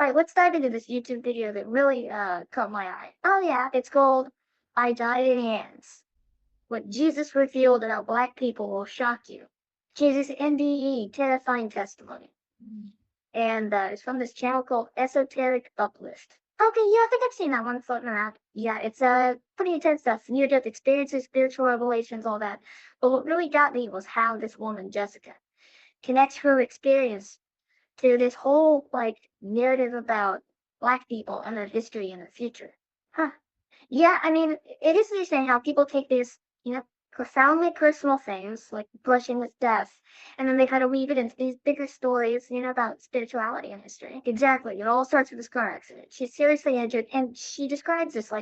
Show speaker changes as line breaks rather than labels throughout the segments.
Alright, let's dive into this YouTube video that really caught my eye. Oh yeah, it's called I Died in Ants. What Jesus revealed about black people will shock you. Jesus NDE, terrifying testimony. And it's from this channel called Esoteric Uplift. Okay, yeah, I think I've seen that one floating around. Yeah, it's pretty intense stuff. Near-death experiences, spiritual revelations, all that. But what really got me was how this woman, Jessica, connects her experience to this whole narrative about black people and their history and their future. Huh. Yeah, I mean, it is interesting how people take these, profoundly personal things like brushing with death, and then they kind of weave it into these bigger stories, about spirituality and history. Exactly. It all starts with this car accident. She's seriously injured, and she describes this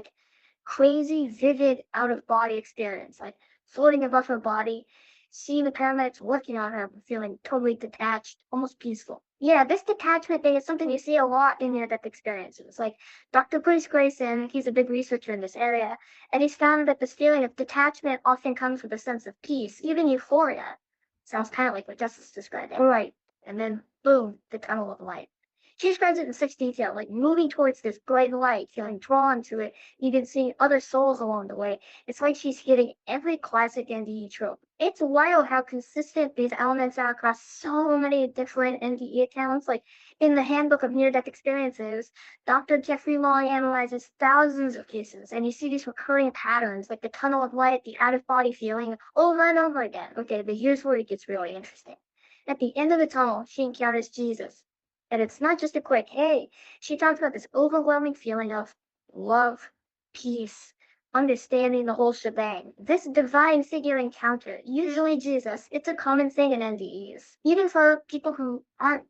crazy, vivid, out of body experience, like floating above her body, seeing the paramedics working on her, feeling totally detached, almost peaceful. Yeah, this detachment thing is something you see a lot in near-death experiences. Like Dr. Bruce Grayson, he's a big researcher in this area, and he's found that this feeling of detachment often comes with a sense of peace, even euphoria. Sounds kind of like what Justice described. Right. And then, boom, the tunnel of light. She describes it in such detail, like moving towards this bright light, feeling drawn to it, even seeing other souls along the way. It's like she's hitting every classic NDE trope. It's wild how consistent these elements are across so many different NDE accounts. Like in the Handbook of Near-Death Experiences, Dr. Jeffrey Long analyzes thousands of cases, and you see these recurring patterns, like the tunnel of light, the out-of-body feeling, over and over again. Okay, but here's where it gets really interesting. At the end of the tunnel, she encounters Jesus. And it's not just a quick, hey, she talks about this overwhelming feeling of love, peace, understanding the whole shebang. This divine figure encounter, usually Jesus, it's a common thing in NDEs. Even for people who aren't,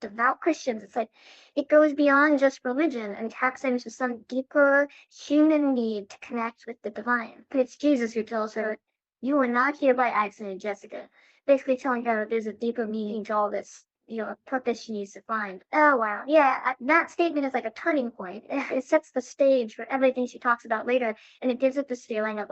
devout Christians, it's like it goes beyond just religion and taps into some deeper human need to connect with the divine. And it's Jesus who tells her, you were not here by accident, Jessica. Basically telling her that there's a deeper meaning to all this, a purpose she needs to find. Oh, wow. Yeah, that statement is like a turning point. It sets the stage for everything she talks about later, and it gives it this feeling of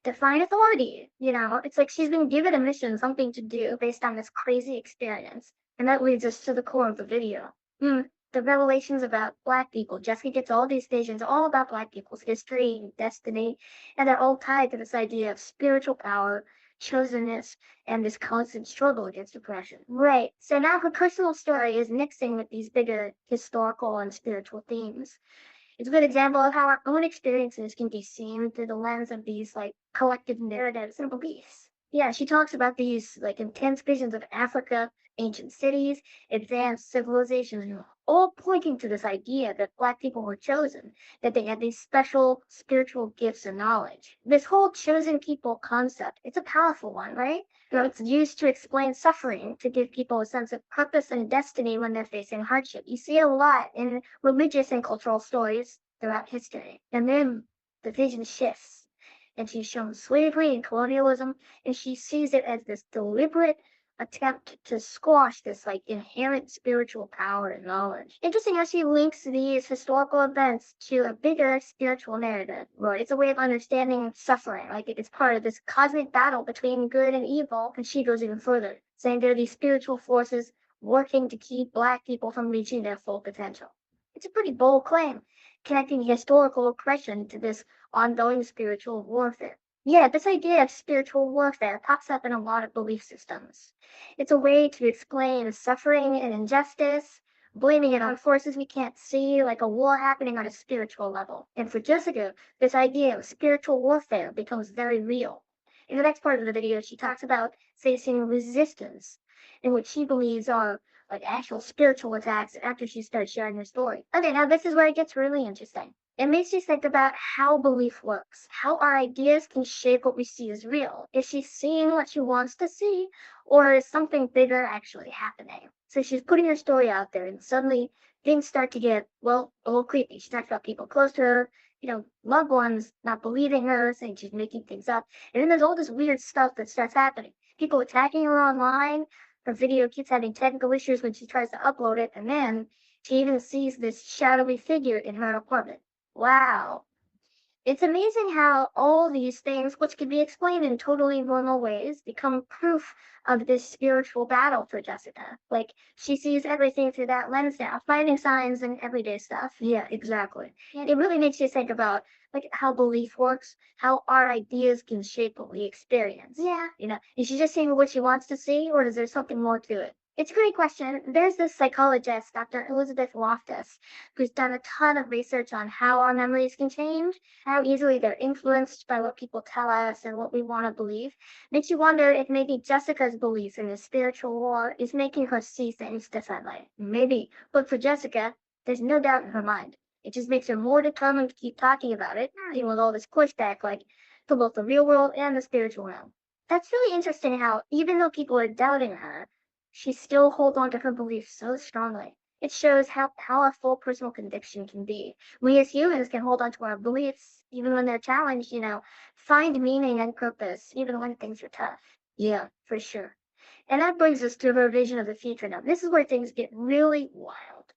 divine authority. It's like she's been given a mission, something to do based on this crazy experience. And that leads us to the core of the video. The revelations about black people. Jessica gets all these visions, all about black people's history and destiny, and they're all tied to this idea of spiritual power, chosenness, and this constant struggle against oppression. Right. So now her personal story is mixing with these bigger historical and spiritual themes. It's a good example of how our own experiences can be seen through the lens of these collective narratives and beliefs. Yeah, she talks about these intense visions of Africa, ancient cities, advanced civilizations, all pointing to this idea that black people were chosen, that they had these special spiritual gifts and knowledge. This whole chosen people concept, it's a powerful one, right? It's used to explain suffering, to give people a sense of purpose and destiny when they're facing hardship. You see it a lot in religious and cultural stories throughout history. And then the vision shifts, and she's shown slavery and colonialism, and she sees it as this deliberate attempt to squash this inherent spiritual power and knowledge. Interesting how she links these historical events to a bigger spiritual narrative. Right. It's a way of understanding suffering. It's part of this cosmic battle between good and evil, and she goes even further, saying there are these spiritual forces working to keep black people from reaching their full potential. It's a pretty bold claim, connecting historical oppression to this ongoing spiritual warfare. Yeah, this idea of spiritual warfare pops up in a lot of belief systems. It's a way to explain suffering and injustice, blaming it on forces we can't see, like a war happening on a spiritual level. And for Jessica, this idea of spiritual warfare becomes very real. In the next part of the video, she talks about facing resistance, in which she believes are actual spiritual attacks after she starts sharing her story. Okay, now this is where it gets really interesting. It makes you think about how belief works, how our ideas can shape what we see as real. Is she seeing what she wants to see, or is something bigger actually happening? So she's putting her story out there, and suddenly things start to get, a little creepy. She talks about people close to her, loved ones not believing her, saying she's making things up. And then there's all this weird stuff that starts happening. People attacking her online. Her video keeps having technical issues when she tries to upload it, and then she even sees this shadowy figure in her apartment. Wow. It's amazing how all these things, which could be explained in totally normal ways, become proof of this spiritual battle for Jessica. Like, she sees everything through that lens now, finding signs in everyday stuff. Yeah, exactly. And it really makes you think about like how belief works, how our ideas can shape what we experience. Yeah. Is she just seeing what she wants to see, or is there something more to it? It's a great question. There's this psychologist, Dr. Elizabeth Loftus, who's done a ton of research on how our memories can change, how easily they're influenced by what people tell us and what we want to believe. Makes you wonder if maybe Jessica's belief in the spiritual war is making her see things differently. Maybe. But for Jessica, there's no doubt in her mind. It just makes her more determined to keep talking about it, even with all this pushback, like for both the real world and the spiritual realm. That's really interesting how, even though people are doubting her, she still holds on to her beliefs so strongly. It shows how powerful personal conviction can be. We as humans can hold on to our beliefs even when they're challenged, find meaning and purpose even when things are tough. Yeah, for sure. And that brings us to her vision of the future now. This is where things get really wild.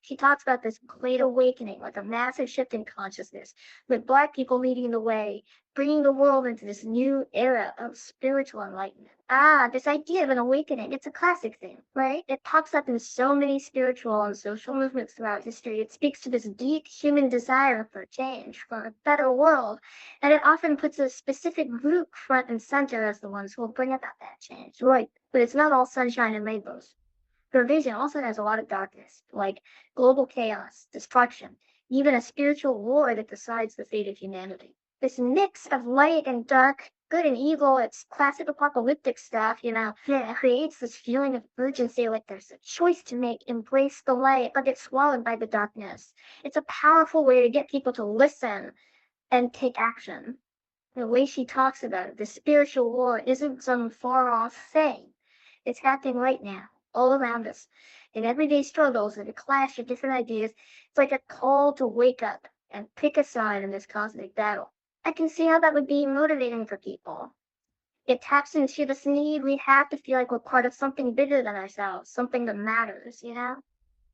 She talks about this great awakening, like a massive shift in consciousness, with Black people leading the way, bringing the world into this new era of spiritual enlightenment. Ah, this idea of an awakening, it's a classic thing, right? It pops up in so many spiritual and social movements throughout history. It speaks to this deep human desire for change, for a better world, and it often puts a specific group front and center as the ones who will bring about that change. Right, but it's not all sunshine and rainbows. Her vision also has a lot of darkness, like global chaos, destruction, even a spiritual war that decides the fate of humanity. This mix of light and dark, good and evil, it's classic apocalyptic stuff, yeah, it creates this feeling of urgency, like there's a choice to make, embrace the light, but get swallowed by the darkness. It's a powerful way to get people to listen and take action. The way she talks about it, the spiritual war isn't some far off thing. It's happening right now, all around us. In everyday struggles and a clash of different ideas, it's like a call to wake up and pick a side in this cosmic battle. I can see how that would be motivating for people. It taps into this need we have to feel like we're part of something bigger than ourselves, something that matters?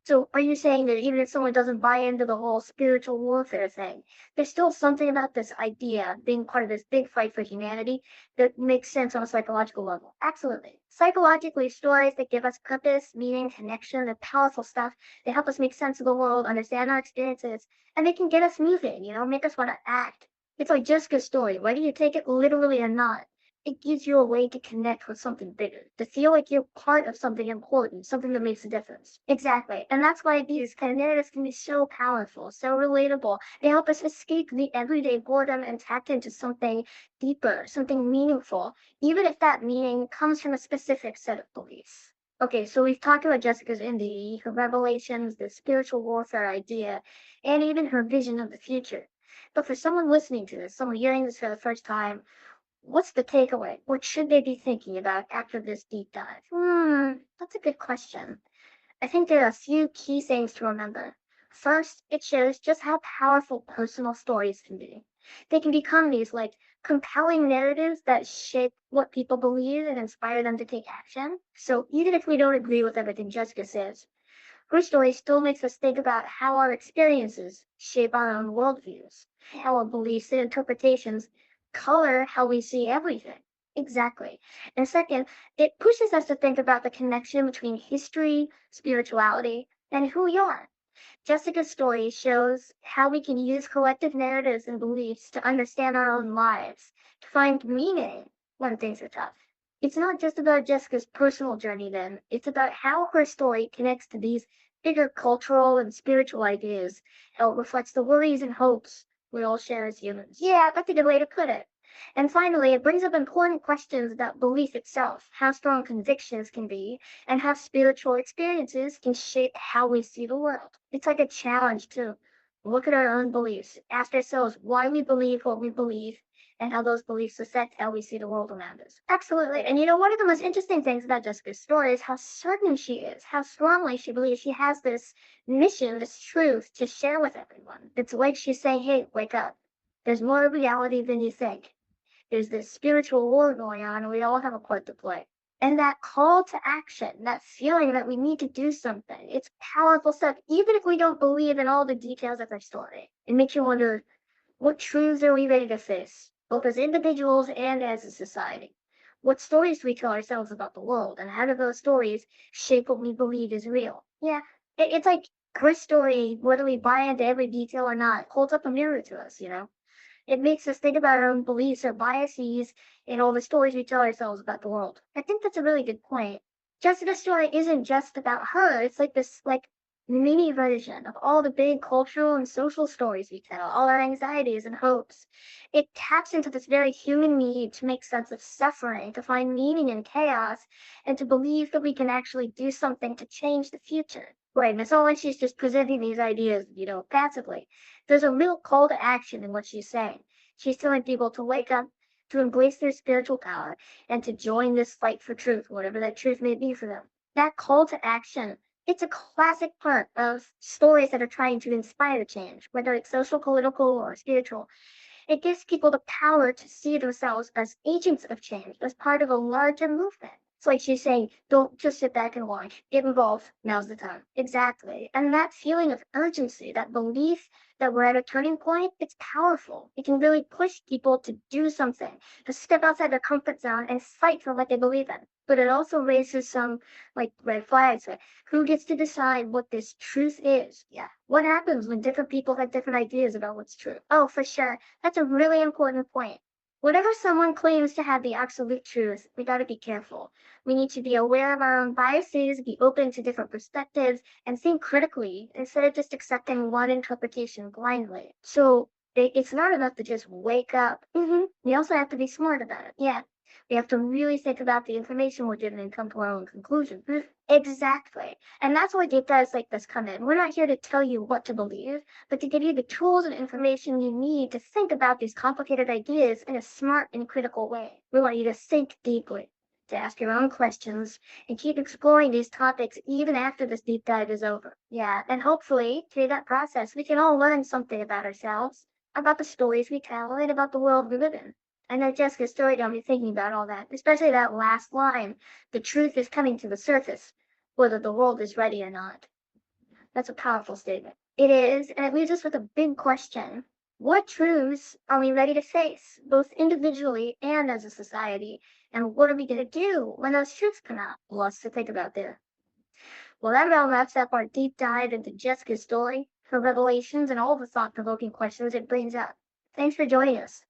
So are you saying that even if someone doesn't buy into the whole spiritual warfare thing, there's still something about this idea being part of this big fight for humanity that makes sense on a psychological level? Absolutely. Psychologically, stories that give us purpose, meaning, connection, the powerful stuff, they help us make sense of the world, understand our experiences, and they can get us moving, make us want to act. It's like Jessica's story, whether you take it literally or not. It gives you a way to connect with something bigger, to feel like you're part of something important, something that makes a difference. Exactly. And that's why these kind of narratives can be so powerful, so relatable. They help us escape the everyday boredom and tap into something deeper, something meaningful, even if that meaning comes from a specific set of beliefs. Okay, so we've talked about Jessica's NDE, her revelations, the spiritual warfare idea, and even her vision of the future. But for someone listening to this, someone hearing this for the first time, what's the takeaway? What should they be thinking about after this deep dive? That's a good question. I think there are a few key things to remember. First, it shows just how powerful personal stories can be. They can become these like compelling narratives that shape what people believe and inspire them to take action. So even if we don't agree with everything Jessica says, her story still makes us think about how our experiences shape our own worldviews, how our beliefs and interpretations color how we see everything. Exactly. And second, it pushes us to think about the connection between history, spirituality, and who we are. Jessica's story shows how we can use collective narratives and beliefs to understand our own lives, to find meaning when things are tough. It's not just about Jessica's personal journey, then, it's about how her story connects to these bigger cultural and spiritual ideas, how it reflects the worries and hopes we all share as humans. Yeah, that's a good way to put it. And finally, it brings up important questions about belief itself, how strong convictions can be, and how spiritual experiences can shape how we see the world. It's like a challenge to look at our own beliefs, ask ourselves why we believe what we believe, and how those beliefs affect how we see the world around us. Absolutely. And one of the most interesting things about Jessica's story is how certain she is, how strongly she believes she has this mission, this truth to share with everyone. It's like she's saying, hey, wake up. There's more reality than you think. There's this spiritual war going on, and we all have a part to play. And that call to action, that feeling that we need to do something, it's powerful stuff, even if we don't believe in all the details of their story. It makes you wonder, What truths are we ready to face, both as individuals and as a society? What stories do we tell ourselves about the world, and how do those stories shape what we believe is real? Yeah, it's like her story, whether we buy into every detail or not, holds up a mirror to us, you know? It makes us think about our own beliefs, our biases, and all the stories we tell ourselves about the world. I think that's a really good point. Jessica's story isn't just about her. It's like this mini version of all the big cultural and social stories we tell, all our anxieties and hopes. It taps into this very human need to make sense of suffering, to find meaning in chaos, and to believe that we can actually do something to change the future. Right, and it's not like she's just presenting these ideas, passively. There's a real call to action in what she's saying. She's telling people to wake up, to embrace their spiritual power, and to join this fight for truth, whatever that truth may be for them. That call to action, it's a classic part of stories that are trying to inspire change, whether it's social, political, or spiritual. It gives people the power to see themselves as agents of change, as part of a larger movement. It's like she's saying, don't just sit back and watch. Get involved. Now's the time. Exactly. And that feeling of urgency, that belief that we're at a turning point, it's powerful. It can really push people to do something, to step outside their comfort zone and fight for what they believe in. But it also raises some red flags. Like, who gets to decide what this truth is? Yeah. What happens when different people have different ideas about what's true? Oh, for sure. That's a really important point. Whenever someone claims to have the absolute truth, we gotta be careful. We need to be aware of our own biases, be open to different perspectives, and think critically instead of just accepting one interpretation blindly. So it's not enough to just wake up. We also have to be smart about it. Yeah. We have to really think about the information we're given and come to our own conclusion. Exactly. And that's why deep dives like this come in. We're not here to tell you what to believe, but to give you the tools and information you need to think about these complicated ideas in a smart and critical way. We want you to think deeply, to ask your own questions, and keep exploring these topics even after this deep dive is over. Yeah, and hopefully, through that process, we can all learn something about ourselves, about the stories we tell, and about the world we live in. I know Jessica's story got me thinking about all that, especially that last line, the truth is coming to the surface, whether the world is ready or not. That's a powerful statement. It is, and it leaves us with a big question. What truths are we ready to face, both individually and as a society? And what are we going to do when those truths come out? Lots to think about there. Well, that about wraps up our deep dive into Jessica's story, her revelations, and all the thought provoking questions it brings up. Thanks for joining us.